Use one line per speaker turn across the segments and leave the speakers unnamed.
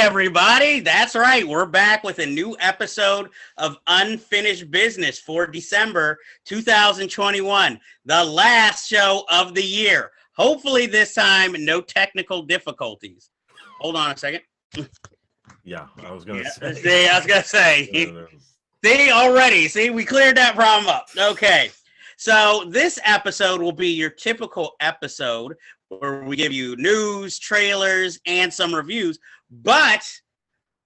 everybody. That's right. We're back with a new episode of Unfinished Business for December 2021, the last show of the year. Hopefully this time, no technical difficulties. Hold on a second.
Yeah, I was going to say.
See, I was going to say. See, already. See, we cleared that problem up. Okay. So this episode will be your typical episode where we give you news, trailers, and some reviews. But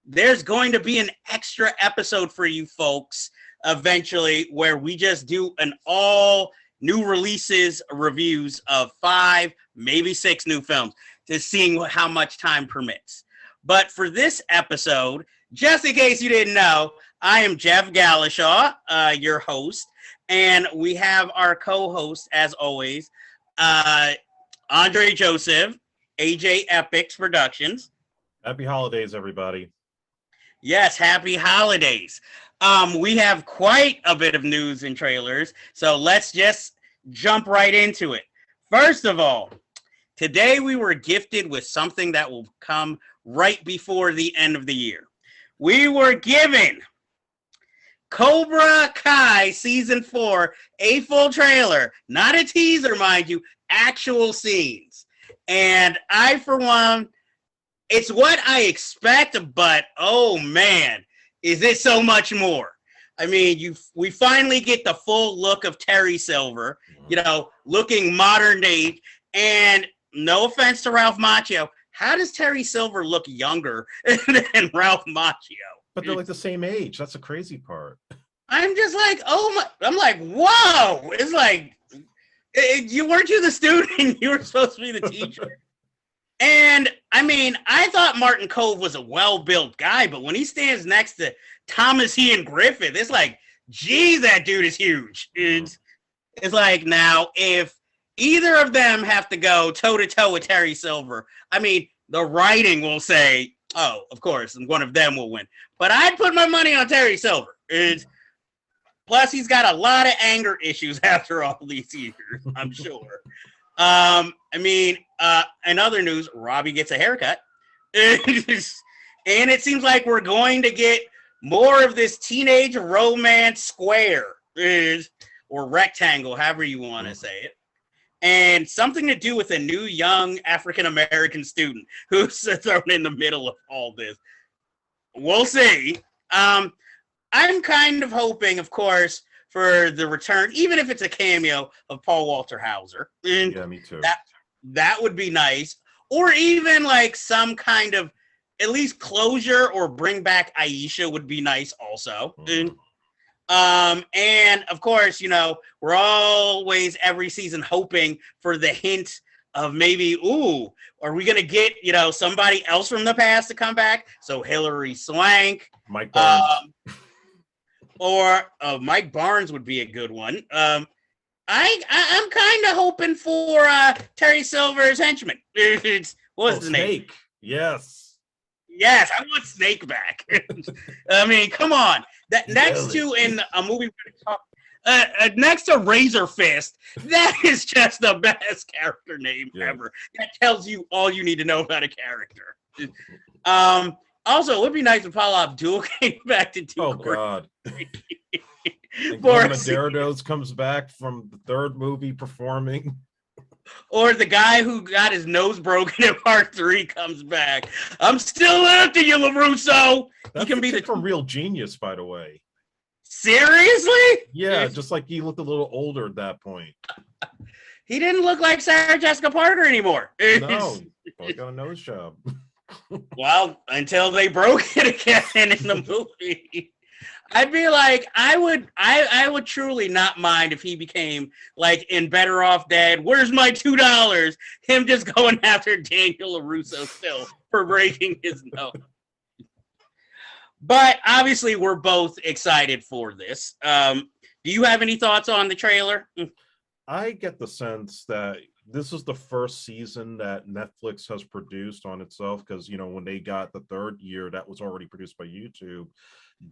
there's going to be an extra episode for you folks eventually where we just do an all new releases reviews of 5, maybe 6 new films to seeing how much time permits. But for this episode, just in case you didn't know, I am Jeff Gallashaw, your host, and we have our co-host, as always, Andre Joseph, AJ Epyx Productions.
Happy holidays, everybody.
Yes, happy holidays. We have quite a bit of news and trailers, so let's just jump right into it. First of all, today we were gifted with something that will come right before the end of the year. We were given Cobra Kai Season 4, a full trailer, not a teaser, mind you, actual scenes. And I, for one, it's what I expect, but oh man, is it so much more. I mean, we finally get the full look of Terry Silver, looking modern day. And no offense to Ralph Macchio, how does Terry Silver look younger than Ralph Macchio?
But they're like the same age. That's the crazy part.
I'm just like, I'm like, whoa. It's like, weren't you the student? You were supposed to be the teacher. And, I mean, I thought Martin Cove was a well-built guy, but when he stands next to Thomas Ian Griffith, it's like, gee, that dude is huge. It's like, now, if either of them have to go toe-to-toe with Terry Silver, I mean, the writing will say, oh, of course, one of them will win. But I'd put my money on Terry Silver. Plus, he's got a lot of anger issues after all these years, I'm sure. In other news, Robbie gets a haircut. And it seems like we're going to get more of this teenage romance square or rectangle, however you want to say it. And something to do with a new young African-American student who's thrown in the middle of all this. We'll see. I'm kind of hoping, of course, for the return, even if it's a cameo of Paul Walter Hauser.
Yeah, me too.
That would be nice. Or even like some kind of at least closure or bring back Aisha would be nice also. And of course, we're always every season hoping for the hint of maybe, are we going to get, somebody else from the past to come back? So Hilary Swank.
Mike Barnes.
Or Mike Barnes would be a good one. I'm kind of hoping for Terry Silver's henchman. What's his name?
Snake. Yes,
I want Snake back. I mean, come on. That next to in a movie next to Razor Fist, that is just the best character name ever. That tells you all you need to know about a character. Also, it would be nice if Paula Abdul came back to do.
Oh God. Medeiros comes back from the 3rd movie performing.
Or the guy who got his nose broken in part 3 comes back. I'm still after you, LaRusso.
He can be from Real Genius, by the way.
Seriously?
Yeah, just like he looked a little older at that point.
He didn't look like Sarah Jessica Parker anymore.
No, he got a nose job.
Well, until they broke it again in the movie. I'd be like, I would truly not mind if he became like in Better Off Dead. Where's my $2? Him just going after Daniel LaRusso still for breaking his nose. But obviously, we're both excited for this. Do you have any thoughts on the trailer?
I get the sense that this is the first season that Netflix has produced on itself, because when they got the 3rd year, that was already produced by YouTube.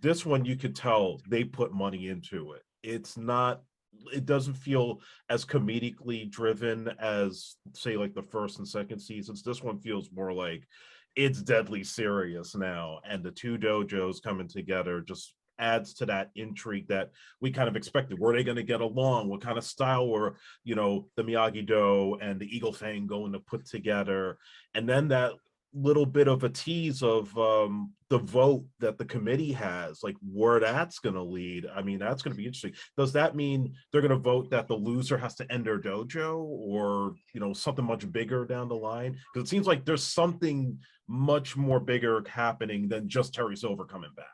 This one, you could tell they put money into it. It doesn't feel as comedically driven as, say, like the 1st and 2nd seasons. This one feels more like it's deadly serious now, and the two dojos coming together just adds to that intrigue that we kind of expected. Were they going to get along? What kind of style were, the Miyagi-Do and the Eagle Fang going to put together? And then that little bit of a tease of the vote that the committee has, like where that's going to lead. I mean, that's going to be interesting. Does that mean they're going to vote that the loser has to end their dojo, or something much bigger down the line? Because it seems like there's something much more bigger happening than just Terry Silver coming back.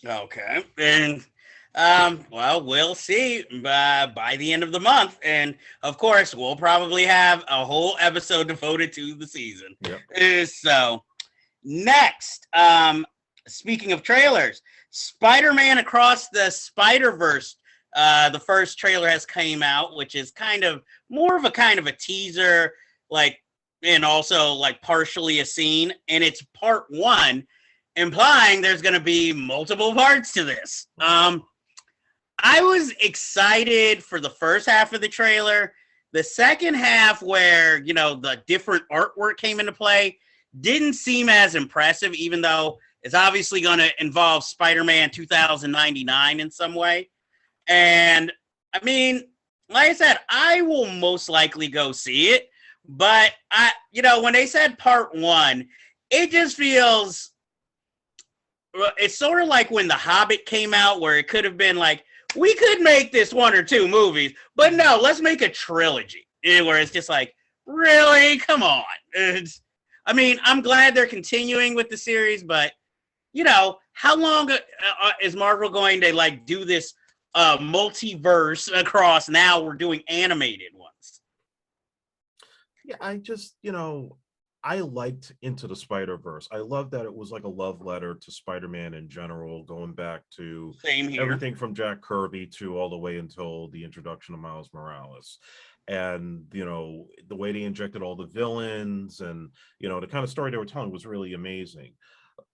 Okay, and well, we'll see by the end of the month, and of course, we'll probably have a whole episode devoted to the season.
Yep.
So, next, speaking of trailers, Spider-Man Across the Spider-Verse. The first trailer has came out, which is kind of a teaser, and also partially a scene, and it's part 1. Implying there's going to be multiple parts to this. I was excited for the first half of the trailer. The second half, where, the different artwork came into play, didn't seem as impressive, even though it's obviously going to involve Spider-Man 2099 in some way. And, I mean, like I said, I will most likely go see it. But, when they said part 1, it just feels... It's sort of like when The Hobbit came out, where it could have been like, we could make this 1 or 2 movies, but no, let's make a trilogy. Where it's just like, really? Come on. I'm glad they're continuing with the series, but, how long is Marvel going to, do this multiverse across? Now we're doing animated ones.
Yeah, I just, I liked Into the Spider-Verse. I love that it was like a love letter to Spider-Man in general, going back to everything from Jack Kirby to all the way until the introduction of Miles Morales. And, the way they injected all the villains and, the kind of story they were telling was really amazing.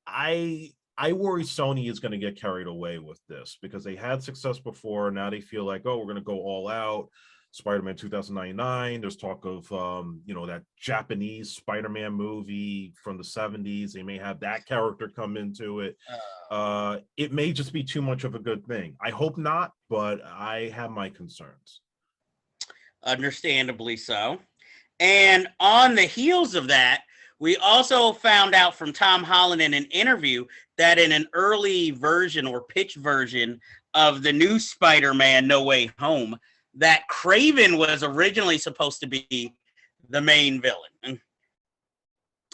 I worry Sony is going to get carried away with this because they had success before. Now they feel like, oh, we're going to go all out. Spider-Man 2099. There's talk of that Japanese Spider-Man movie from the 70s. They may have that character come into it. It may just be too much of a good thing. I hope not, but I have my concerns.
Understandably so. And on the heels of that, we also found out from Tom Holland in an interview that in an early version or pitch version of the new Spider-Man No Way Home, that Kraven was originally supposed to be the main villain.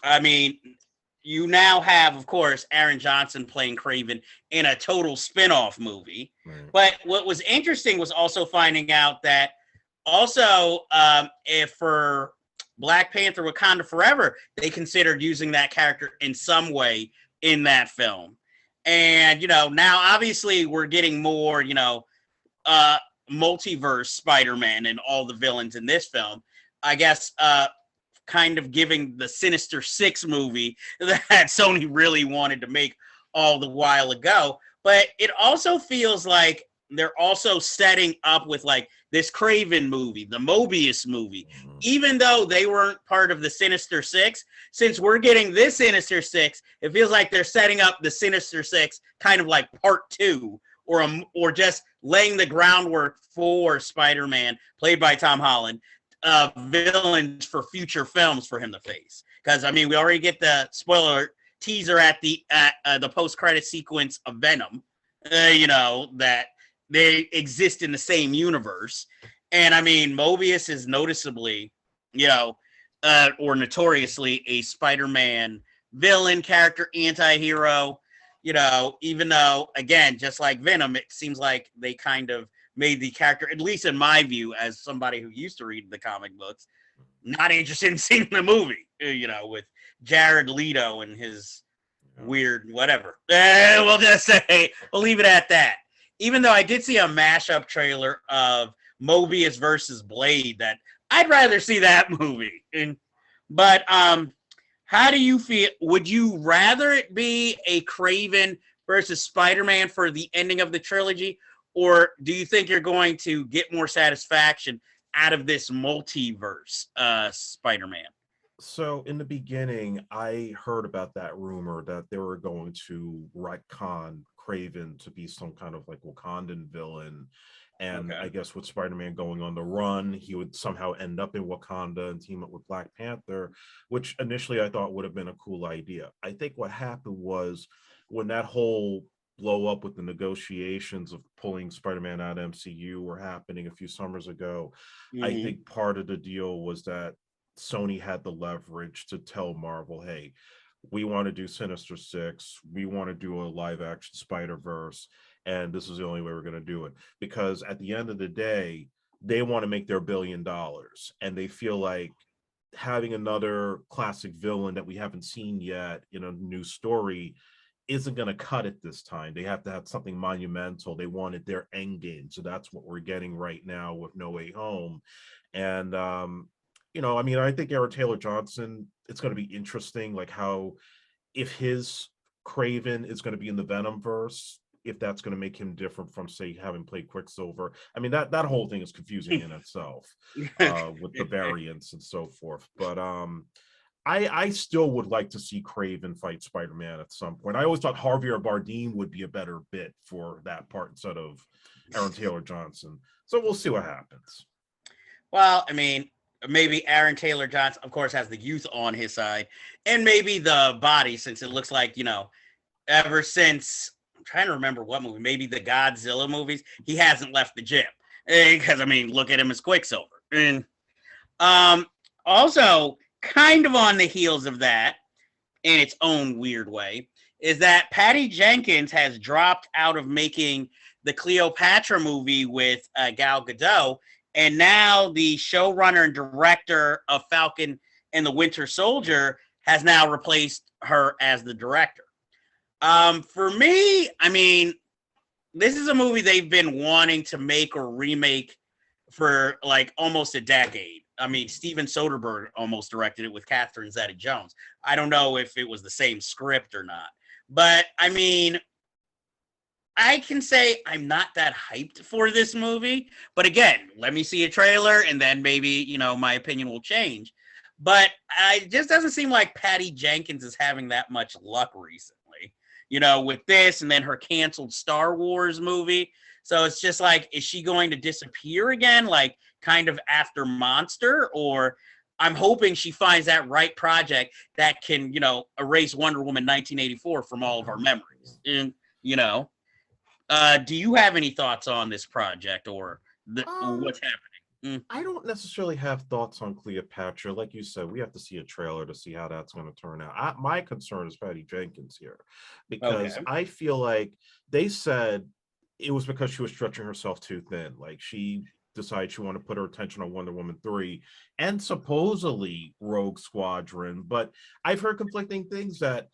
I mean, you now have, of course, Aaron Johnson playing Kraven in a total spin-off movie. Right. But what was interesting was also finding out that also, if for Black Panther Wakanda Forever, they considered using that character in some way in that film. And, now obviously we're getting more, multiverse Spider-Man and all the villains in this film. I guess kind of giving the Sinister Six movie that Sony really wanted to make all the while ago. But it also feels like they're also setting up with this Kraven movie, the Mobius movie, even though they weren't part of the Sinister Six. Since we're getting this Sinister Six, it feels like they're setting up the Sinister Six kind of like part 2, or just laying the groundwork for Spider-Man, played by Tom Holland, villains for future films for him to face. Because, we already get the spoiler teaser at the post-credit sequence of Venom, that they exist in the same universe. And, Mobius is noticeably, or notoriously a Spider-Man villain character, anti-hero. Even though, again, just like Venom, it seems like they kind of made the character, at least in my view, as somebody who used to read the comic books, not interested in seeing the movie, with Jared Leto and his weird whatever. We'll just say, we'll leave it at that. Even though I did see a mashup trailer of Mobius versus Blade, that I'd rather see that movie. But, how do you feel? Would you rather it be a Kraven versus Spider-Man for the ending of the trilogy? Or do you think you're going to get more satisfaction out of this multiverse Spider-Man?
So in the beginning, I heard about that rumor that they were going to retcon Craven to be some kind of like Wakandan villain. And
Okay.
I guess with Spider-Man going on the run, he would somehow end up in Wakanda and team up with Black Panther, which initially I thought would have been a cool idea. I think what happened was when that whole blow up with the negotiations of pulling Spider-Man out of MCU were happening a few summers ago, I
Hmm.
think part of the deal was that Sony had the leverage to tell Marvel, hey, we want to do Sinister Six, we want to do a live action Spider Verse, and this is the only way we're going to do it. Because at the end of the day, they want to make their $1 billion, and they feel like having another classic villain that we haven't seen yet in a new story isn't going to cut it this time. They have to have something monumental. They wanted their end game. So that's what we're getting right now with No Way Home. And I mean, I think Aaron Taylor Johnson, it's going to be interesting, like how if his Craven is going to be in the Venom verse, if that's going to make him different from, say, having played Quicksilver. I mean, that whole thing is confusing in itself, with the variants and so forth. But I still would like to see Craven fight Spider-Man at some point. I always thought Javier Bardem would be a better bit for that part instead of Aaron Taylor Johnson. So we'll see what happens.
Well, I mean, maybe Aaron Taylor Johnson, of course, has the youth on his side, and maybe the body, since it looks like, ever since, I'm trying to remember what movie, maybe the Godzilla movies, he hasn't left the gym. Because, I mean, look at him as Quicksilver. And um, also, kind of on the heels of that, in its own weird way, is that Patty Jenkins has dropped out of making the Cleopatra movie with Gal Gadot, and now the showrunner and director of Falcon and the Winter Soldier has now replaced her as the director. For me, I mean, this is a movie they've been wanting to make or remake for like almost a decade. I mean, Steven Soderbergh almost directed it with Catherine Zeta-Jones. I don't know if it was the same script or not, but I mean, I can say I'm not that hyped for this movie. But again, let me see a trailer and then maybe, my opinion will change. But it just doesn't seem like Patty Jenkins is having that much luck recently, with this and then her canceled Star Wars movie. So it's just like, is she going to disappear again, like kind of after Monster? Or I'm hoping she finds that right project that can, erase Wonder Woman 1984 from all of our memories. And, you know, do you have any thoughts on this project or
Um,
what's happening?
I don't necessarily have thoughts on Cleopatra. Like you said, we have to see a trailer to see how that's going to turn out. My concern is Patty Jenkins here, because
Okay.
I feel like they said it was because she was stretching herself too thin. Like she decided she wanted to put her attention on Wonder Woman 3 and supposedly Rogue Squadron. But I've heard conflicting things that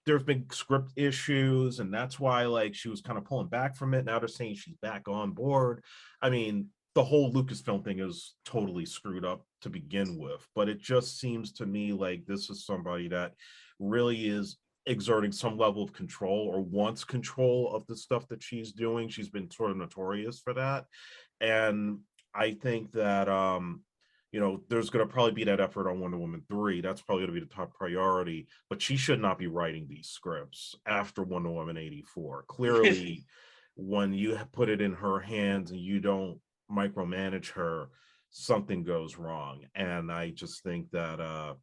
there's been script issues and that's why like she was kind of pulling back from it. Now they're saying she's back on board. I mean, the whole Lucasfilm thing is totally screwed up to begin with, but it just seems to me like this is somebody that really is exerting some level of control or wants control of the stuff that she's doing. She's been sort of notorious for that. And I think that there's going to probably be that effort on Wonder Woman 3. That's probably going to be the top priority, but she should not be writing these scripts after Wonder Woman 84. Clearly, when you put it in her hands and you don't micromanage her, something goes wrong. And I just think that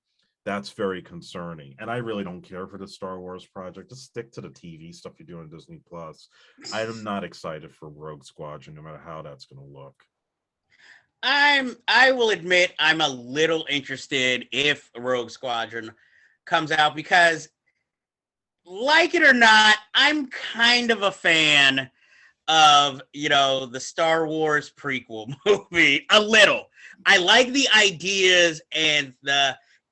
that's very concerning. And I really don't care for the Star Wars project. Just stick to the TV stuff you do on Disney Plus. I'm not excited for Rogue Squadron, no matter how that's going to look.
I will admit I'm a little interested if Rogue Squadron comes out because, like it or not, I'm kind of a fan of, the Star Wars prequel movie a little. I like the ideas and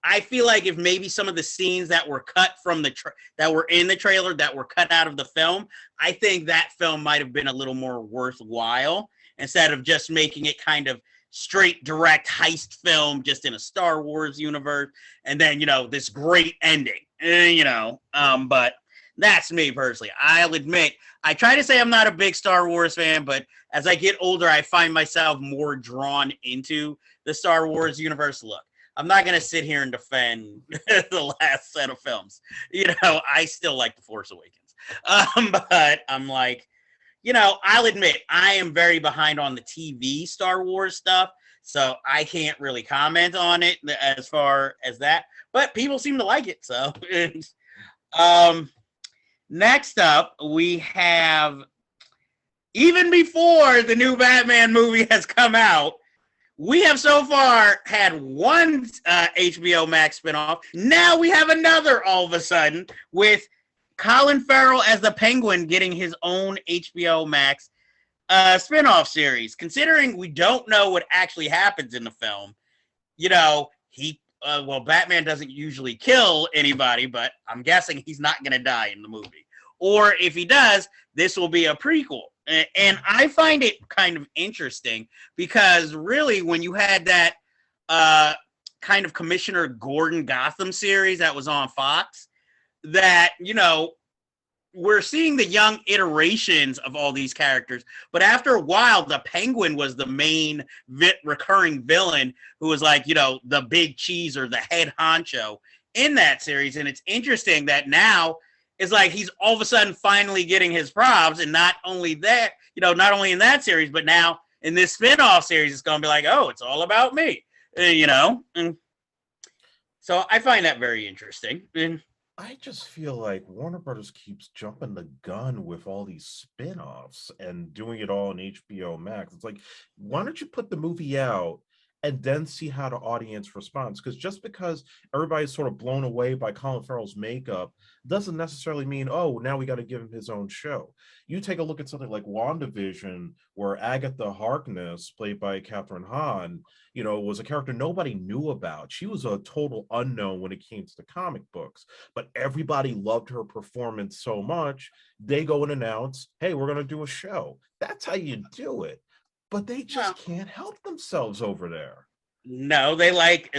I feel like if maybe some of the scenes that were cut from that were in the trailer that were cut out of the film, I think that film might have been a little more worthwhile instead of just making it kind of straight direct heist film just in a Star Wars universe and then, this great ending. But that's me personally. I'll admit, I try to say I'm not a big Star Wars fan, but as I get older, I find myself more drawn into the Star Wars universe. Look, I'm not gonna sit here and defend the last set of films. I still like The Force Awakens. But I'm like, I'll admit I am very behind on the TV Star Wars stuff, so I can't really comment on it as far as that. But people seem to like it, so. Next up, we have, even before the new Batman movie has come out, we have so far had one HBO Max spinoff. Now we have another all of a sudden with Colin Farrell as the Penguin getting his own HBO Max spinoff series. Considering we don't know what actually happens in the film, Batman doesn't usually kill anybody, but I'm guessing he's not going to die in the movie. Or if he does, this will be a prequel. And I find it kind of interesting because really when you had that kind of Commissioner Gordon Gotham series that was on Fox, that, we're seeing the young iterations of all these characters. But after a while, the Penguin was the main recurring villain who was like, the big cheese or the head honcho in that series. And it's interesting that now it's like he's all of a sudden finally getting his props, and not only that, not only in that series, but now in this spin-off series, it's going to be like, oh, it's all about me, And so I find that very interesting. And
I just feel like Warner Brothers keeps jumping the gun with all these spin-offs and doing it all on HBO Max. It's like, why don't you put the movie out and then see how the audience responds? Because just because everybody's sort of blown away by Colin Farrell's makeup doesn't necessarily mean, oh, now we got to give him his own show. You take a look at something like WandaVision, where Agatha Harkness, played by Catherine Hahn, was a character nobody knew about. She was a total unknown when it came to the comic books, but everybody loved her performance so much, they go and announce, hey, we're going to do a show. That's how you do it. But they just can't help themselves over there.
No, they're like,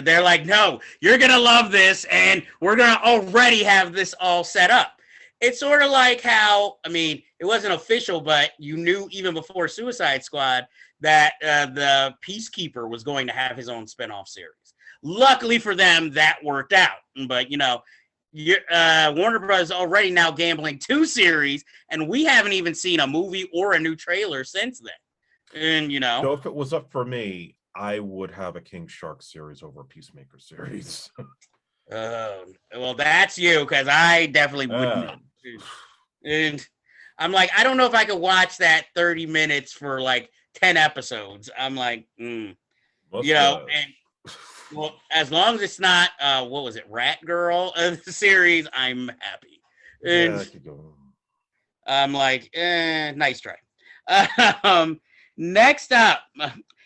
no, you're going to love this, and we're going to already have this all set up. It's sort of like how, it wasn't official, but you knew even before Suicide Squad that the Peacekeeper was going to have his own spinoff series. Luckily for them, that worked out. But, Warner Bros. Already now gambling 2 series, and we haven't even seen a movie or a new trailer since then. And
So if it was up for me, I would have a King Shark series over a Peacemaker series.
Well, that's you, because I definitely wouldn't. And I'm like, I don't know if I could watch that 30 minutes for like 10 episodes. I'm like, and well, as long as it's not what was it, Rat Girl series, I'm happy. And
yeah, I could go.
I'm like, nice try. Next up,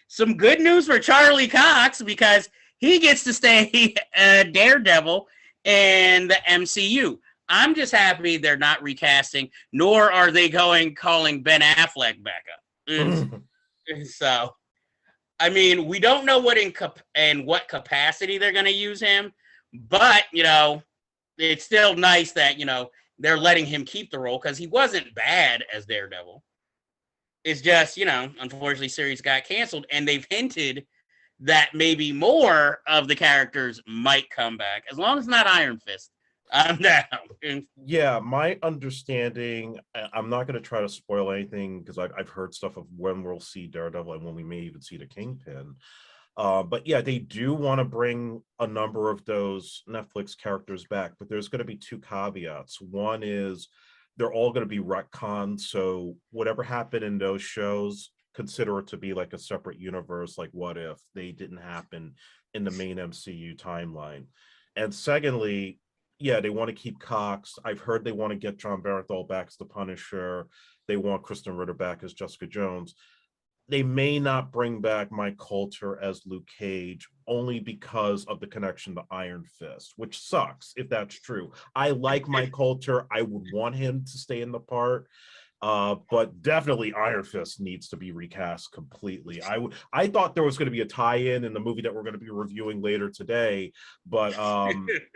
some good news for Charlie Cox, because he gets to stay Daredevil in the MCU. I'm just happy they're not recasting, nor are they calling Ben Affleck back up. So, we don't know what in what capacity they're going to use him, but, it's still nice that, they're letting him keep the role, because he wasn't bad as Daredevil. It's just, unfortunately, series got canceled, and they've hinted that maybe more of the characters might come back, as long as it's not Iron Fist. I'm down.
Yeah, my understanding, I'm not going to try to spoil anything, because I've heard stuff of when we'll see Daredevil and when we may even see the Kingpin. But yeah, they do want to bring a number of those Netflix characters back, but there's going to be 2 caveats. One is they're all going to be retconned, so whatever happened in those shows, consider it to be like a separate universe, like what if they didn't happen in the main MCU timeline. And secondly, yeah, they want to keep Cox. I've heard they want to get John Bernthal back as the Punisher. They want Kristen Ritter back as Jessica Jones. They may not bring back Mike Coulter as Luke Cage, only because of the connection to Iron Fist, which sucks if that's true. I like Mike Coulter. I would want him to stay in the part. But definitely Iron Fist needs to be recast completely. I thought there was going to be a tie-in in the movie that we're going to be reviewing later today, but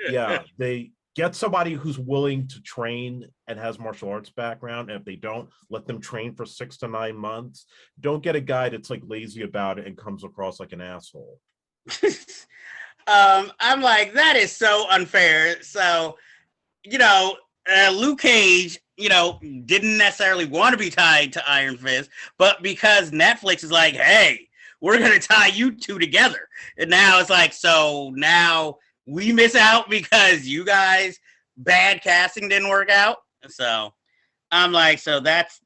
yeah, they get somebody who's willing to train and has martial arts background, and if they don't, let them train for 6 to 9 months. Don't get a guy that's like lazy about it and comes across like an asshole.
I'm like, that is so unfair. So, Luke Cage, didn't necessarily want to be tied to Iron Fist, but because Netflix is like, hey, we're going to tie you two together. And now it's like, so now we miss out because you guys, bad casting didn't work out. So I'm like, so that's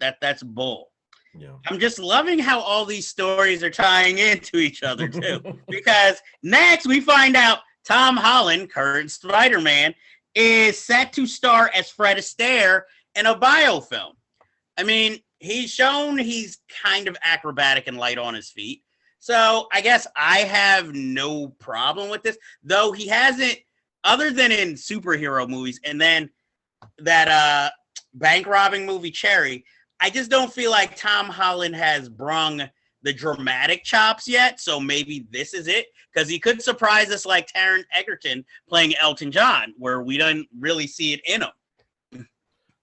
bull.
Yeah.
I'm just loving how all these stories are tying into each other too. Because next we find out Tom Holland, current Spider-Man, is set to star as Fred Astaire in a biofilm. I mean, he's shown he's kind of acrobatic and light on his feet. So I guess I have no problem with this, though he hasn't, other than in superhero movies and then that bank robbing movie Cherry, I just don't feel like Tom Holland has brung the dramatic chops yet, so maybe this is it, because he could surprise us like Taron Egerton playing Elton John, where we don't really see it in him.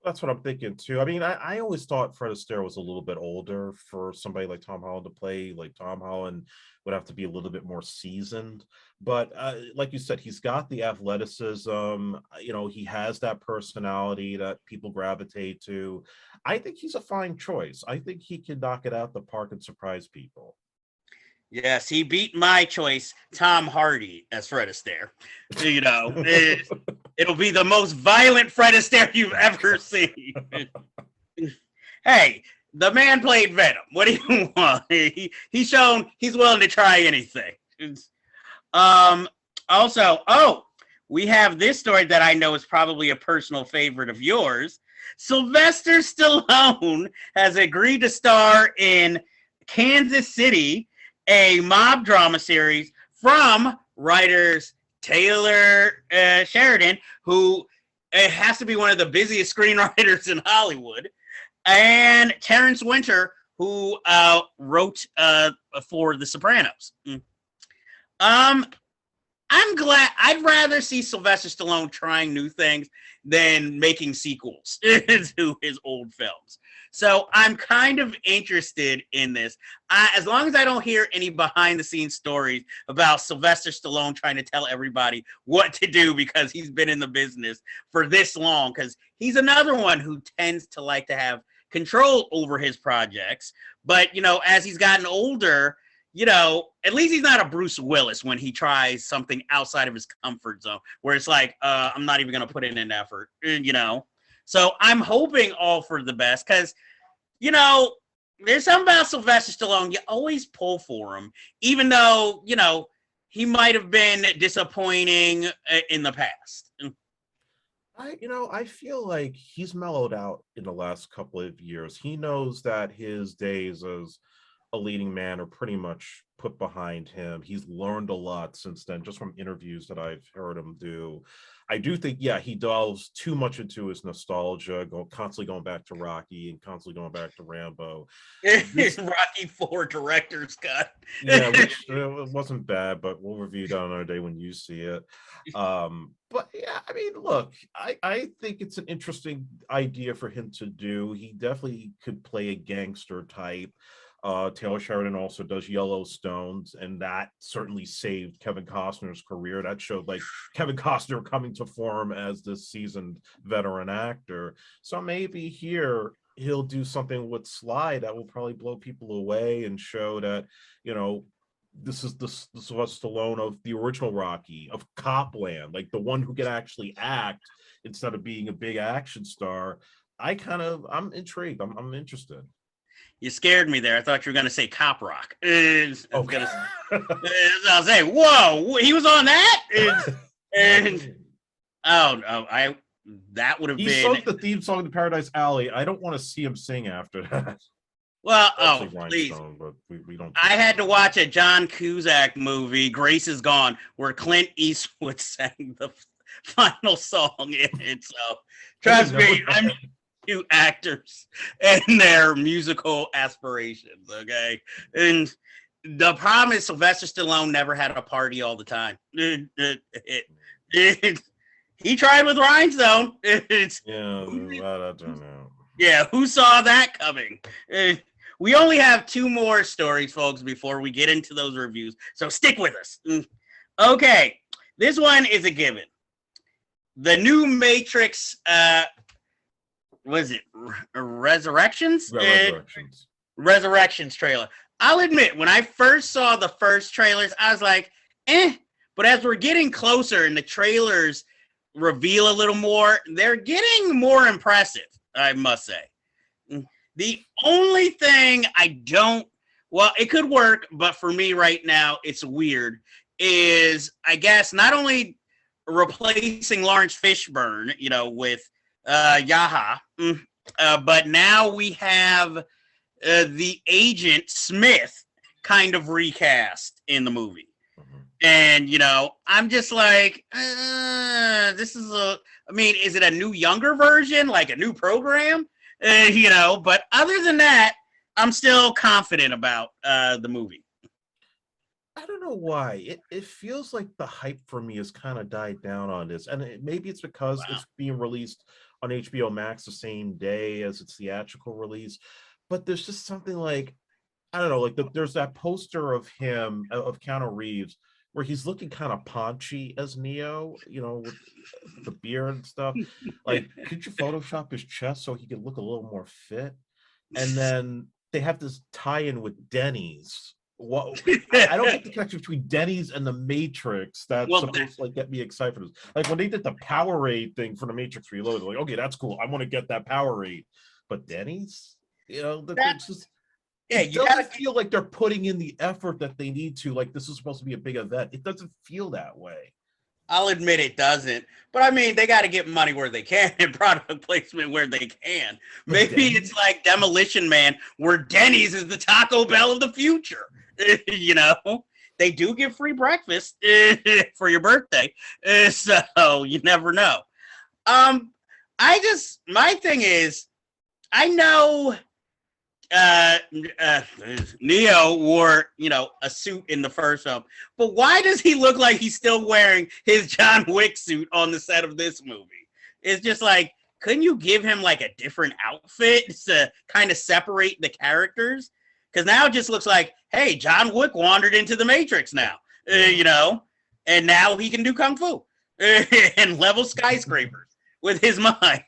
That's what I'm thinking too. I mean, I always thought Fred Astaire was a little bit older for somebody like Tom Holland to play. Like Tom Holland would have to be a little bit more seasoned. But like you said, he's got the athleticism. He has that personality that people gravitate to. I think he's a fine choice. I think he can knock it out the park and surprise people.
Yes, he beat my choice, Tom Hardy, as Fred Astaire. It'll be the most violent Fred Astaire you've ever seen. Hey, the man played Venom. What do you want? He's shown he's willing to try anything. Also, we have this story that I know is probably a personal favorite of yours. Sylvester Stallone has agreed to star in Kansas City, a mob drama series from writers Taylor Sheridan, who has to be one of the busiest screenwriters in Hollywood, and Terrence Winter, who wrote for The Sopranos. I'm glad. I'd rather see Sylvester Stallone trying new things than making sequels to his old films. So I'm kind of interested in this. As long as I don't hear any behind-the-scenes stories about Sylvester Stallone trying to tell everybody what to do because he's been in the business for this long, because he's another one who tends to like to have control over his projects. But, as he's gotten older, at least he's not a Bruce Willis when he tries something outside of his comfort zone, where it's like, I'm not even going to put in an effort, So I'm hoping all for the best because, there's something about Sylvester Stallone. You always pull for him, even though, he might have been disappointing in the past.
I feel like he's mellowed out in the last couple of years. He knows that his days as a leading man are pretty much put behind him. He's learned a lot since then, just from interviews that I've heard him do. I do think, he delves too much into his nostalgia, constantly going back to Rocky and constantly going back to Rambo.
Rocky 4 director's cut.
Yeah, which it wasn't bad, but we'll review that another day when you see it. But yeah, I mean, look, I think it's an interesting idea for him to do. He definitely could play a gangster type. Taylor Sheridan also does Yellowstones, and that certainly saved Kevin Costner's career. That showed like Kevin Costner coming to form as this seasoned veteran actor. So maybe here he'll do something with Sly that will probably blow people away and show that, this is the Sylvester Stallone of the original Rocky, of Copland, like the one who can actually act instead of being a big action star. I'm intrigued. I'm interested.
You scared me there. I thought you were going to say Cop Rock. I was saying, whoa, he was on that? That would have been... He
sung the theme song to Paradise Alley. I don't want to see him sing after that.
Well, please.
But we don't.
I had to watch a John Cusack movie, Grace is Gone, where Clint Eastwood sang the final song in it. So, trust me, I'm... to actors and their musical aspirations, okay? And the problem is Sylvester Stallone never had a party all the time. He tried with Rhinestone.
I don't know.
Yeah, who saw that coming? We only have 2 more stories, folks, before we get into those reviews, so stick with us. Okay, This one is a given. The new Matrix, was it Resurrections? Resurrections trailer. I'll admit, when I first saw the first trailers, I was like, eh. But as we're getting closer and the trailers reveal a little more, they're getting more impressive, I must say. The only thing I don't, well, it could work, but for me right now, it's weird, is, I guess, not only replacing Lawrence Fishburne, with Yaha, but now we have the agent Smith kind of recast in the movie. And, I'm just like, this is is it a new younger version, like a new program? But other than that, I'm still confident about the movie.
I don't know why. It feels like the hype for me has kind of died down on this. And maybe it's because it's being released on HBO Max the same day as its theatrical release. But there's just something like, I don't know, like there's that poster of him, of Keanu Reeves, where he's looking kind of paunchy as Neo, with the beard and stuff. Like, could you Photoshop his chest so he could look a little more fit? And then they have this tie-in with Denny's. Well, I don't get the connection between Denny's and the Matrix. That's supposed to get me excited for this. Like when they did the Powerade thing for the Matrix Reloaded, like, okay, that's cool. I want to get that Powerade. But Denny's, that's just. Yeah, it doesn't feel like they're putting in the effort that they need to. Like this is supposed to be a big event. It doesn't feel that way.
I'll admit it doesn't. But they got to get money where they can and product placement where they can. Maybe it's like Demolition Man, where Denny's is the Taco Bell of the future. They do give free breakfast for your birthday. So you never know. My thing is, I know Neo wore, a suit in the first film, but why does he look like he's still wearing his John Wick suit on the set of this movie? It's just like, couldn't you give him like a different outfit to kind of separate the characters? Because now it just looks like, hey, John Wick wandered into the Matrix now, and now he can do Kung Fu and level skyscrapers with his mind,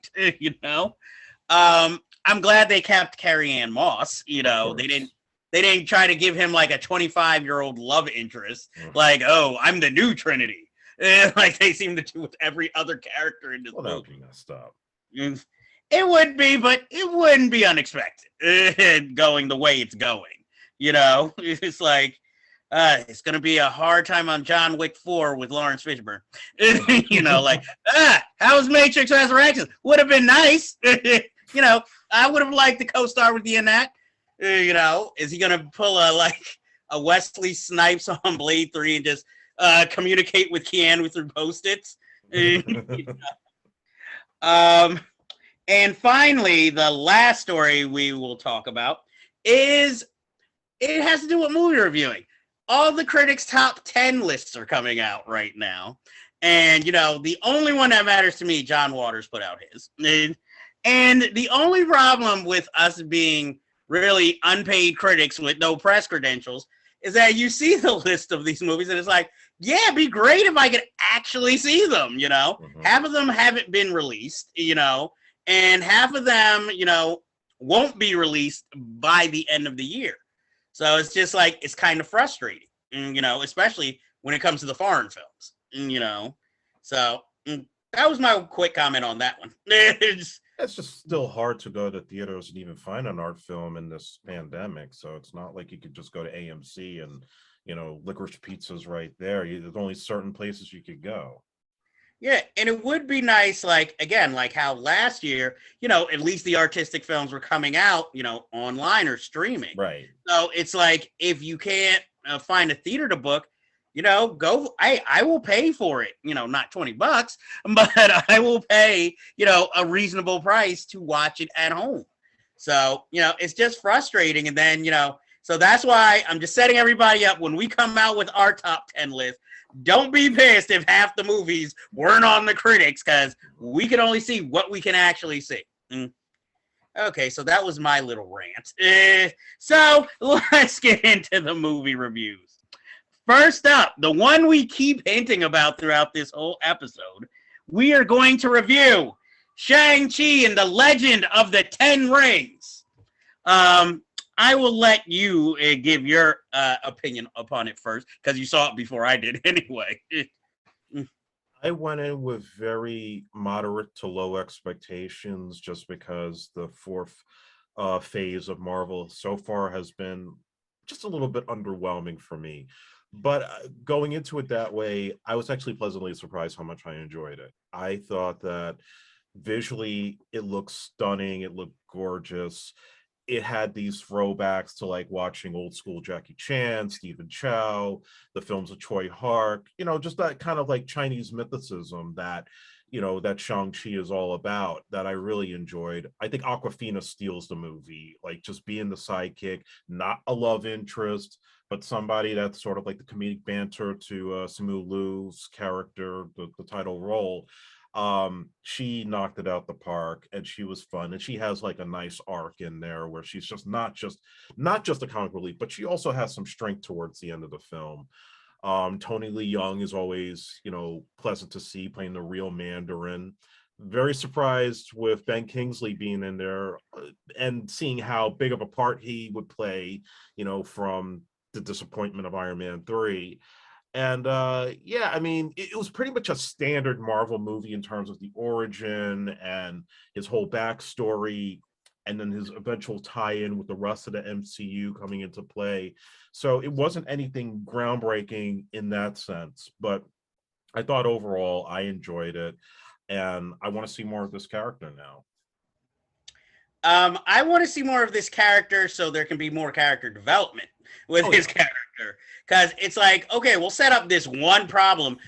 I'm glad they kept Carrie-Anne Moss. They didn't try to give him like a 25-year-old love interest, like, oh, I'm the new Trinity, like they seem to do with every other character in this movie. That would be messed up. It would be, but it wouldn't be unexpected going the way it's going. It's like it's gonna be a hard time on John Wick 4 with Lawrence Fishburne. How's Matrix Resurrections? Would have been nice. I would have liked to co-star with you in that. Is he gonna pull a Wesley Snipes on Blade 3 and just communicate with Keanu through Post-its? And finally, the last story we will talk about is, it has to do with movie reviewing. All the critics' top 10 lists are coming out right now. And, the only one that matters to me, John Waters put out his. And the only problem with us being really unpaid critics with no press credentials is that you see the list of these movies and it's like, yeah, it'd be great if I could actually see them, Half of them haven't been released, and half of them, won't be released by the end of the year. So it's just like, it's kind of frustrating, especially when it comes to the foreign films, So that was my quick comment on that one.
It's just still hard to go to theaters and even find an art film in this pandemic. So it's not like you could just go to AMC and, Licorice Pizza's right there. There's only certain places you could go.
Yeah, and it would be nice, like how last year, at least the artistic films were coming out, online or streaming.
Right.
So it's like, if you can't find a theater to book, go, I will pay for it, not $20, but I will pay, a reasonable price to watch it at home. So, it's just frustrating. And then, so that's why I'm just setting everybody up when we come out with our top 10 list. Don't be pissed if half the movies weren't on the critics, because we can only see what we can actually see. Okay, so that was my little rant. So let's get into the movie reviews. First up, the one we keep hinting about throughout this whole episode, we are going to review SHANG CHI and the Legend of the Ten Rings. I will let you give your opinion upon it first, because you saw it before I did anyway.
I went in with very moderate to low expectations just because the fourth phase of Marvel so far has been just a little bit underwhelming for me. But going into it that way, I was actually pleasantly surprised how much I enjoyed it. I thought that visually it looked stunning, it looked gorgeous. It had these throwbacks to like watching old school Jackie Chan, Stephen Chow, the films of Choi Hark, just that kind of like Chinese mythicism that, that Shang-Chi is all about, that I really enjoyed. I think Awkwafina steals the movie, like just being the sidekick, not a love interest, but somebody that's sort of like the comedic banter to Simu Liu's character, the title role. She knocked it out the park, and she was fun, and she has like a nice arc in there where she's just not just a comic relief, but she also has some strength towards the end of the film. Tony Lee Young is always, pleasant to see playing the real Mandarin. Very surprised with Ben Kingsley being in there and seeing how big of a part he would play, from the disappointment of Iron Man 3. And yeah, I mean, it was pretty much a standard Marvel movie in terms of the origin and his whole backstory, and then his eventual tie-in with the rest of the MCU coming into play. So it wasn't anything groundbreaking in that sense, but I thought overall I enjoyed it, and I want to see more of this character now.
I want to see more of this character so there can be more character development with his character. Because it's like, okay, we'll set up this one problem,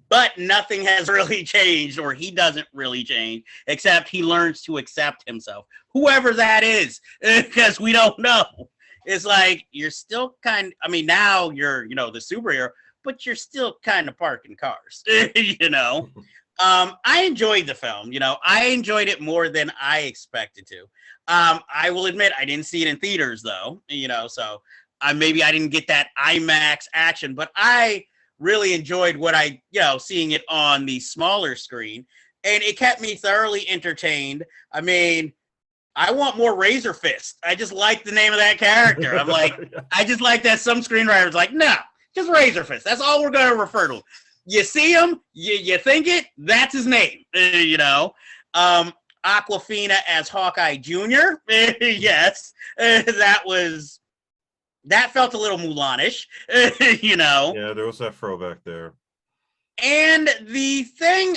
but nothing has really changed, or he doesn't really change, except he learns to accept himself. Whoever that is, because we don't know. It's like, you're still now you're, the superhero, but you're still kind of parking cars, I enjoyed the film. I enjoyed it more than I expected to. I will admit I didn't see it in theaters though, so maybe I didn't get that IMAX action, but I really enjoyed what seeing it on the smaller screen, and it kept me thoroughly entertained. I mean, I want more Razor Fist. I just like the name of that character. I'm like, I just like that some screenwriters like, no, just Razor Fist. That's all we're going to refer to him. You see him, you think it, that's his name, Awkwafina as Hawkeye Jr. Yes, that felt a little Mulanish,
Yeah, there was that throwback there.
And the thing,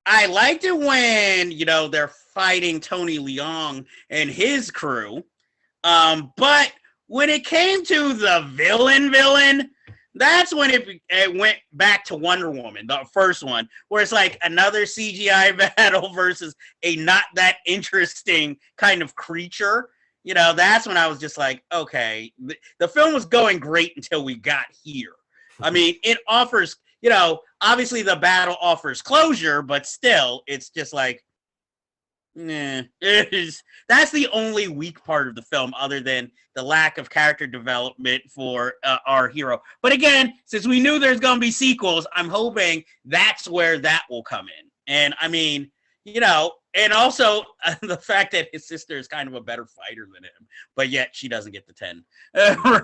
I liked it when, they're fighting Tony Leung and his crew. But when it came to the villain, that's when it went back to Wonder Woman, the first one, where it's like another CGI battle versus a not that interesting kind of creature. That's when I was just like, okay, the film was going great until we got here. I mean, it offers, obviously the battle offers closure, but still, it's just like, that's the only weak part of the film, other than the lack of character development for our hero. But again, since we knew there's going to be sequels, I'm hoping that's where that will come in. And I mean, and also the fact that his sister is kind of a better fighter than him, but yet she doesn't get the 10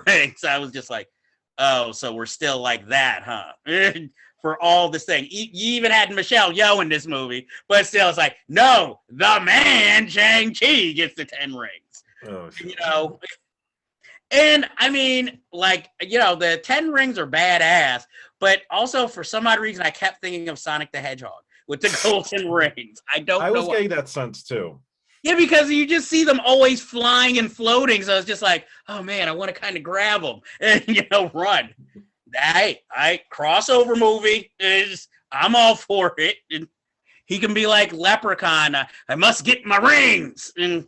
ranks. I was just like, oh, so we're still like that, huh? For all this thing. You even had Michelle Yeoh in this movie, but still it's like, no, the man, SHANG CHI, gets the 10 rings.
Oh, sure.
And I mean, like, the 10 rings are badass, but also for some odd reason, I kept thinking of Sonic the Hedgehog with the golden rings. I
was getting that sense too.
Yeah, because you just see them always flying and floating. So it's just like, oh man, I want to kind of grab them and, run. Hey, crossover movie I'm all for it. And he can be like Leprechaun. I must get my rings. And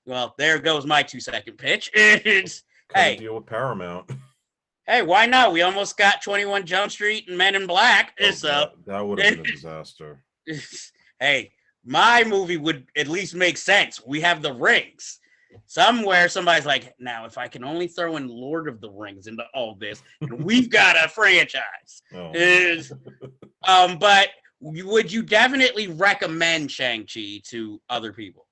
well, there goes my 2-second pitch. Hey,
deal with Paramount.
Hey, why not? We almost got 21 Jump Street and Men in Black.
That would have been a disaster.
Hey, my movie would at least make sense. We have the rings. somewhere somebody's like, now if I can only throw in Lord of the Rings into all this, and we've got a franchise. But would you definitely recommend Shang-Chi to other people?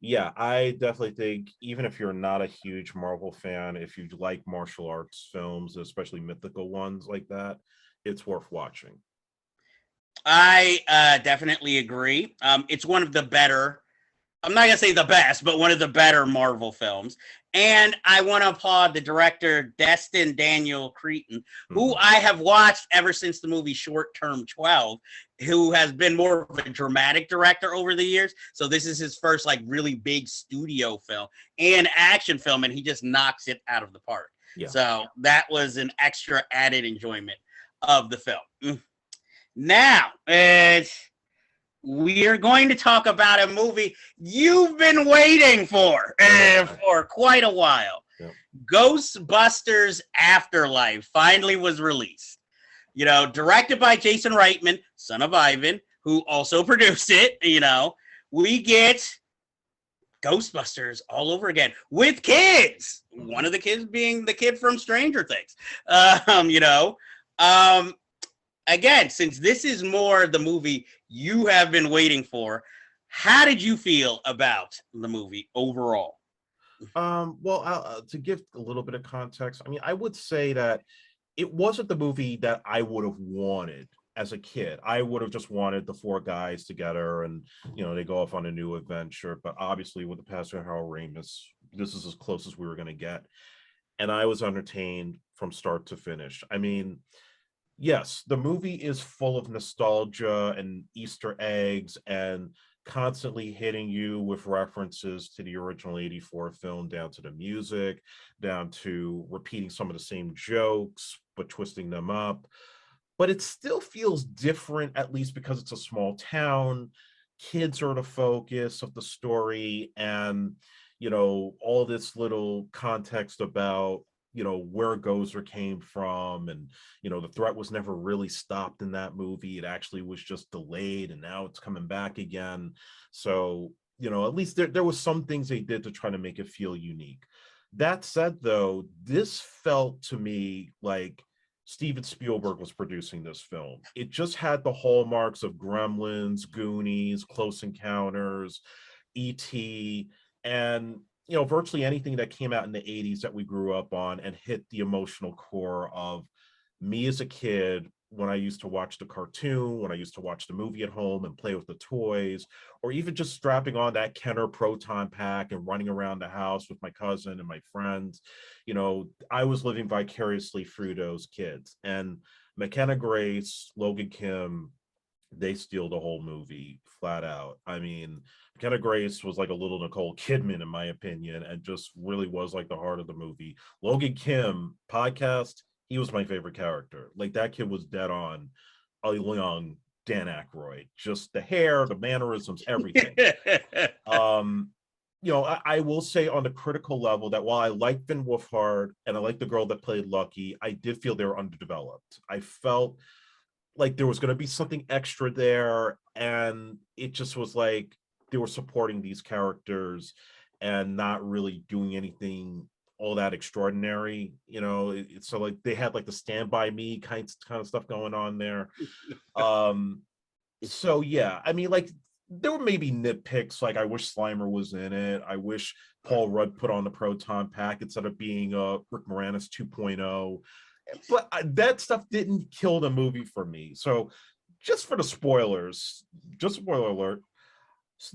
Yeah, I definitely think even if you're not a huge Marvel fan, if you like martial arts films, especially mythical ones like that, it's worth watching.
I definitely agree. It's one of the better, I'm not gonna say the best, but one of the better Marvel films. And I want to applaud the director Destin Daniel Cretton, who I have watched ever since the movie Short Term 12, who has been more of a dramatic director over the years. So this is his first like really big studio film and action film, and he just knocks it out of the park. Yeah. So that was an extra added enjoyment of the film. Now, we are going to talk about a movie you've been waiting for quite a while. Yep. Ghostbusters Afterlife finally was released. You know, directed by Jason Reitman, son of Ivan, who also produced it. You know, we get Ghostbusters all over again with kids. One of the kids being the kid from Stranger Things. Again, since this is more the movie you have been waiting for, how did you feel about the movie overall?
Well, to give a little bit of context, I mean, I would say that it wasn't the movie that I would have wanted as a kid. I would have just wanted the four guys together and, you know, they go off on a new adventure. But obviously with the passing of Harold Ramis, this is as close as we were going to get. And I was entertained from start to finish. I mean, yes, the movie is full of nostalgia and Easter eggs and constantly hitting you with references to the original 84 film, down to the music, down to repeating some of the same jokes, but twisting them up. But it still feels different, at least because it's a small town. Kids are the focus of the story, and, you know, all this little context about, you know, where Gozer came from, and, you know, the threat was never really stopped in that movie. It actually was just delayed, and now it's coming back again. So, you know, at least there was some things they did to try to make it feel unique. That said, though, this felt to me like Steven Spielberg was producing this film. It just had the hallmarks of Gremlins, Goonies, Close Encounters, E.T., and, you know, virtually anything that came out in the 80s that we grew up on and hit the emotional core of me as a kid when I used to watch the cartoon, when I used to watch the movie at home and play with the toys, or even just strapping on that Kenner Proton pack and running around the house with my cousin and my friends. You know, I was living vicariously through those kids. And McKenna Grace, Logan Kim, they steal the whole movie flat out. I mean, McKenna Grace was like a little Nicole Kidman, in my opinion, and just really was like the heart of the movie. Logan Kim, podcast, he was my favorite character. Like, that kid was dead on a young Dan Aykroyd. Just the hair, the mannerisms, everything. You know, I will say on the critical level that while I like Finn Wolfhard and I like the girl that played Lucky, I did feel they were underdeveloped. I felt like there was going to be something extra there, and it just was like they were supporting these characters and not really doing anything all that extraordinary. You know, so like they had like the Stand By Me kind of stuff going on there. So yeah, I mean, like, there were maybe nitpicks, like I wish Slimer was in it. I wish Paul Rudd put on the proton pack instead of being Rick Moranis 2.0. But that stuff didn't kill the movie for me. So just for the spoilers, just spoiler alert,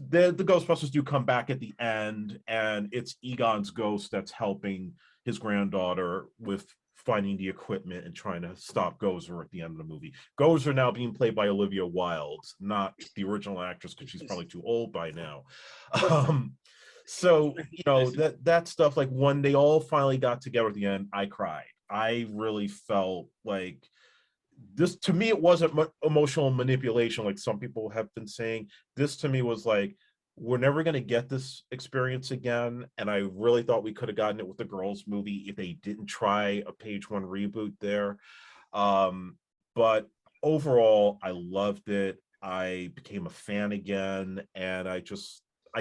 the Ghostbusters do come back at the end, and it's Egon's ghost that's helping his granddaughter with finding the equipment and trying to stop Gozer at the end of the movie. Gozer now being played by Olivia Wilde, not the original actress, because she's probably too old by now. So, you know, that stuff, like when they all finally got together at the end, I cried. I really felt like this, to me, it wasn't emotional manipulation like some people have been saying. This to me was like, we're never going to get this experience again. And I really thought we could have gotten it with the Girls movie if they didn't try a page one reboot there. But overall, I loved it. I became a fan again. And I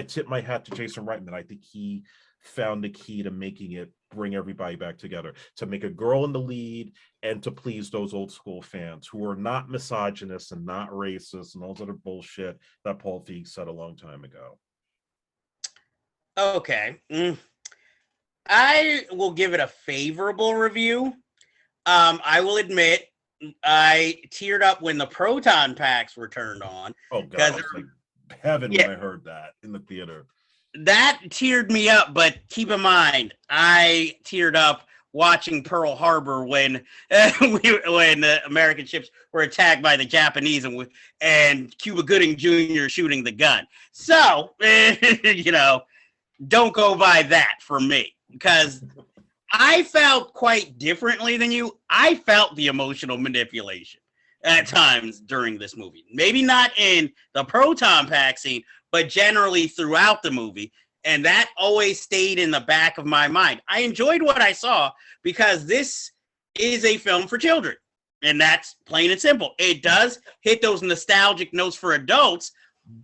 tip my hat to Jason Reitman. I think he found the key to making it bring everybody back together, to make a girl in the lead and to please those old school fans who are not misogynist and not racist and all that other bullshit that Paul Feig said a long time ago.
Okay. I will give it a favorable review. I will admit I teared up when the proton packs were turned on.
Oh god, it was like heaven when I heard that in the theater.
That teared me up, but keep in mind, I teared up watching Pearl Harbor when the American ships were attacked by the Japanese and Cuba Gooding Jr. shooting the gun. So, don't go by that for me, because I felt quite differently than you. I felt the emotional manipulation at times during this movie. Maybe not in the proton pack scene, but generally throughout the movie. And that always stayed in the back of my mind. I enjoyed what I saw because this is a film for children. And that's plain and simple. It does hit those nostalgic notes for adults,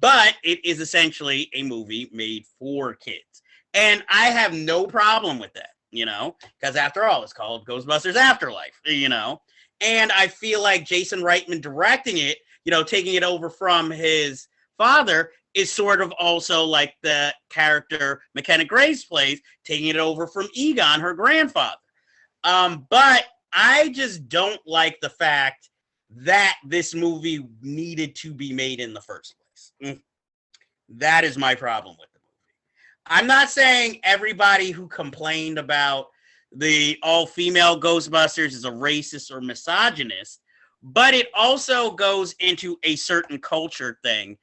but it is essentially a movie made for kids. And I have no problem with that, because after all, it's called Ghostbusters Afterlife, And I feel like Jason Reitman directing it, taking it over from his father, is sort of also like the character McKenna Grace plays, taking it over from Egon, her grandfather. But I just don't like the fact that this movie needed to be made in the first place. That is my problem with the movie. I'm not saying everybody who complained about the all-female Ghostbusters is a racist or misogynist, but it also goes into a certain culture thing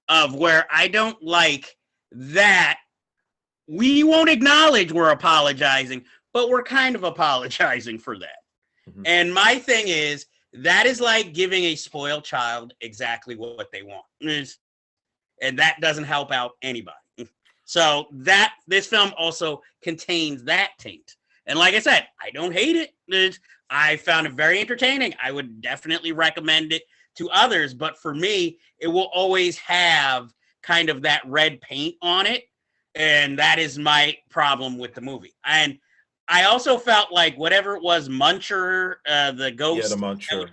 of where I don't like that we won't acknowledge we're apologizing, but we're kind of apologizing for that. Mm-hmm. And my thing is, that is like giving a spoiled child exactly what they want. And that doesn't help out anybody. So this film also contains that taint. And like I said, I don't hate it. I found it very entertaining. I would definitely recommend it to others, but for me, it will always have kind of that red paint on it, and that is my problem with the movie. And I also felt like whatever it was, Muncher, the ghost,
the Muncher,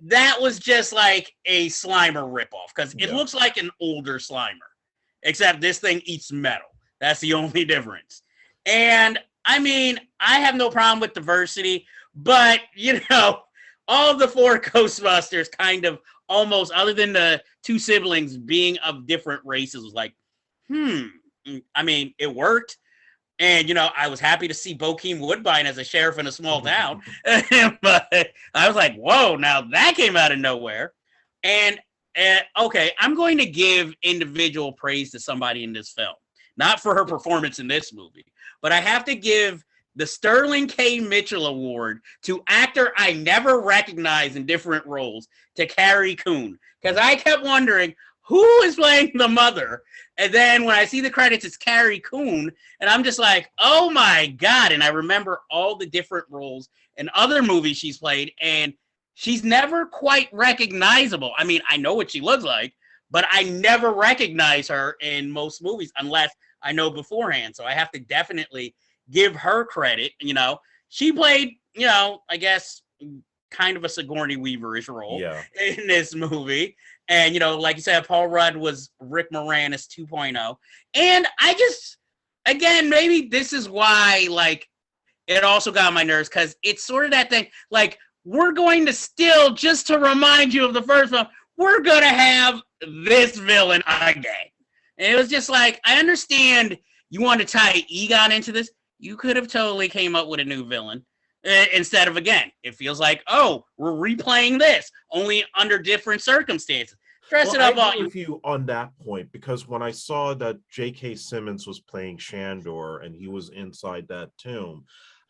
that was just like a Slimer ripoff, because it looks like an older Slimer, except this thing eats metal. That's the only difference. And I mean, I have no problem with diversity, but all of the four Ghostbusters kind of almost, other than the two siblings being of different races, was like, I mean, it worked. And, I was happy to see Bokeem Woodbine as a sheriff in a small town. But I was like, whoa, now that came out of nowhere. And, okay, I'm going to give individual praise to somebody in this film. Not for her performance in this movie, but I have to give the Sterling K. Mitchell Award to actor I never recognized in different roles, to Carrie Coon. Because I kept wondering, who is playing the mother? And then when I see the credits, it's Carrie Coon. And I'm just like, oh my God. And I remember all the different roles and other movies she's played. And she's never quite recognizable. I mean, I know what she looks like, but I never recognize her in most movies unless I know beforehand. So I have to definitely give her credit. She played, I guess, kind of a Sigourney Weaver-ish role in this movie. And, like you said, Paul Rudd was Rick Moranis 2.0. And I just, again, maybe this is why, like, it also got on my nerves, because it's sort of that thing, like, we're going to still, just to remind you of the first film, we're going to have this villain again. And it was just like, I understand you want to tie Egon into this. You could have totally came up with a new villain instead of, again, it feels like, oh, we're replaying this, only under different circumstances. Dress it up.
I agree with you on that point, because when I saw that J.K. Simmons was playing Shandor and he was inside that tomb,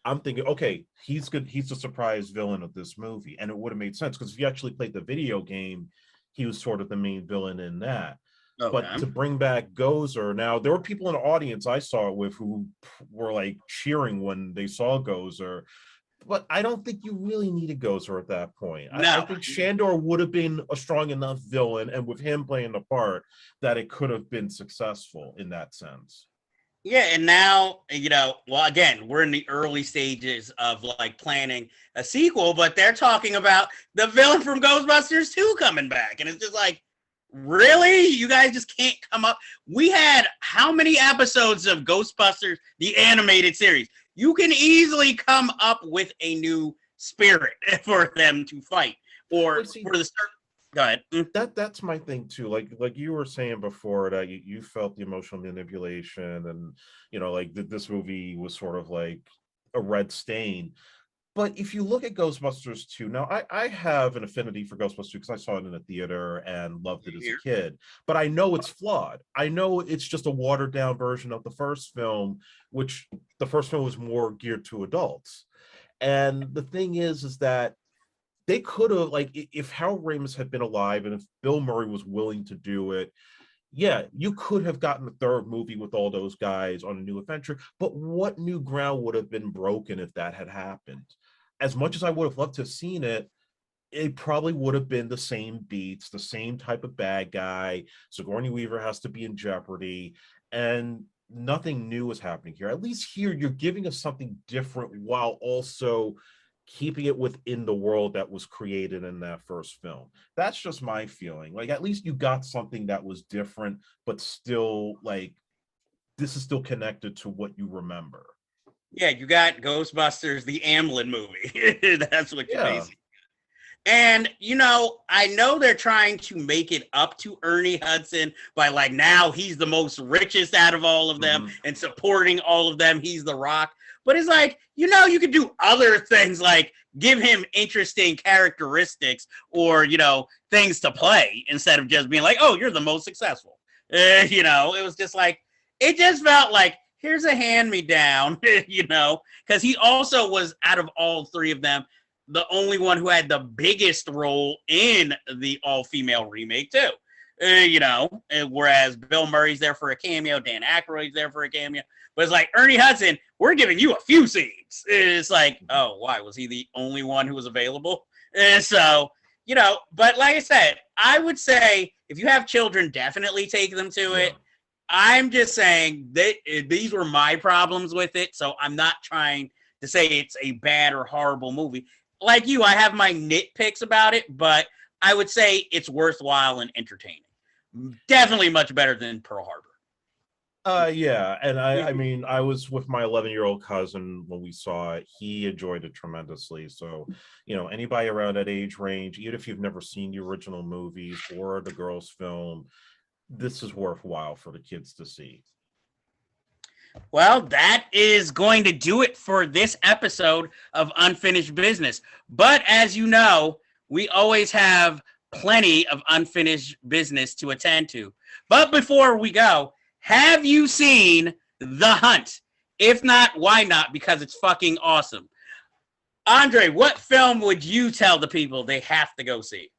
I'm thinking, okay, he's good. He's the surprise villain of this movie. And it would have made sense, because if you actually played the video game, he was sort of the main villain in that. Okay. But to bring back Gozer, now there were people in the audience I saw it with who were like cheering when they saw Gozer, but I don't think you really needed Gozer at that point. No. I think Shandor would have been a strong enough villain, and with him playing the part, that it could have been successful in that sense.
Yeah, and now, well, again, we're in the early stages of like planning a sequel, but they're talking about the villain from Ghostbusters 2 coming back. And it's just like, really? You guys just can't come up. We had how many episodes of Ghostbusters, the animated series? You can easily come up with a new spirit for them to fight, or for the start. Go ahead.
That's my thing too. Like you were saying before, that you felt the emotional manipulation, and like this movie was sort of like a red stain. But if you look at Ghostbusters 2, now I have an affinity for Ghostbusters because I saw it in a theater and loved it as a kid. But I know it's flawed. I know it's just a watered down version of the first film, which the first film was more geared to adults. And the thing is that they could have, like, if Harold Ramis had been alive and if Bill Murray was willing to do it, yeah, you could have gotten the third movie with all those guys on a new adventure. But what new ground would have been broken if that had happened? As much as I would have loved to have seen it, it probably would have been the same beats, the same type of bad guy. Sigourney Weaver has to be in jeopardy, and nothing new is happening here. At least here, you're giving us something different while also keeping it within the world that was created in that first film. That's just my feeling. Like, at least you got something that was different, but still, like, this is still connected to what you remember.
Yeah, you got Ghostbusters, the Amblin movie. That's what you're basically. And, I know they're trying to make it up to Ernie Hudson by, like, now he's the most richest out of all of them and supporting all of them. He's the Rock. But it's like, you could do other things, like give him interesting characteristics or, things to play instead of just being like, oh, you're the most successful. It was just like, it just felt like, here's a hand-me-down, because he also was, out of all three of them, the only one who had the biggest role in the all-female remake, too. Whereas Bill Murray's there for a cameo, Dan Aykroyd's there for a cameo. But it's like, Ernie Hudson, we're giving you a few scenes. It's like, oh, why? Was he the only one who was available? So, but like I said, I would say if you have children, definitely take them to it. I'm just saying that these were my problems with it, so I'm not trying to say it's a bad or horrible movie. Like you, I have my nitpicks about it, but I would say it's worthwhile and entertaining. Definitely much better than Pearl Harbor.
Yeah, and I mean, I was with my 11-year-old cousin when we saw it. He enjoyed it tremendously. So, anybody around that age range, even if you've never seen the original movies or the girls' film, this is worthwhile for the kids to see.
Well, that is going to do it for this episode of Unfinished Business. But as you know, we always have plenty of unfinished business to attend to. But before we go, have you seen The Hunt? If not, why not? Because it's fucking awesome. Andre, what film would you tell the people they have to go see?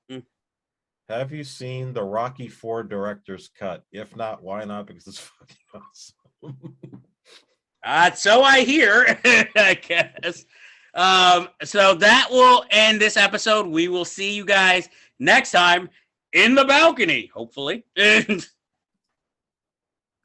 Have you seen the Rocky IV director's cut? If not, why not? Because it's fucking awesome.
So I hear, I guess. So that will end this episode. We will see you guys next time in the balcony, hopefully.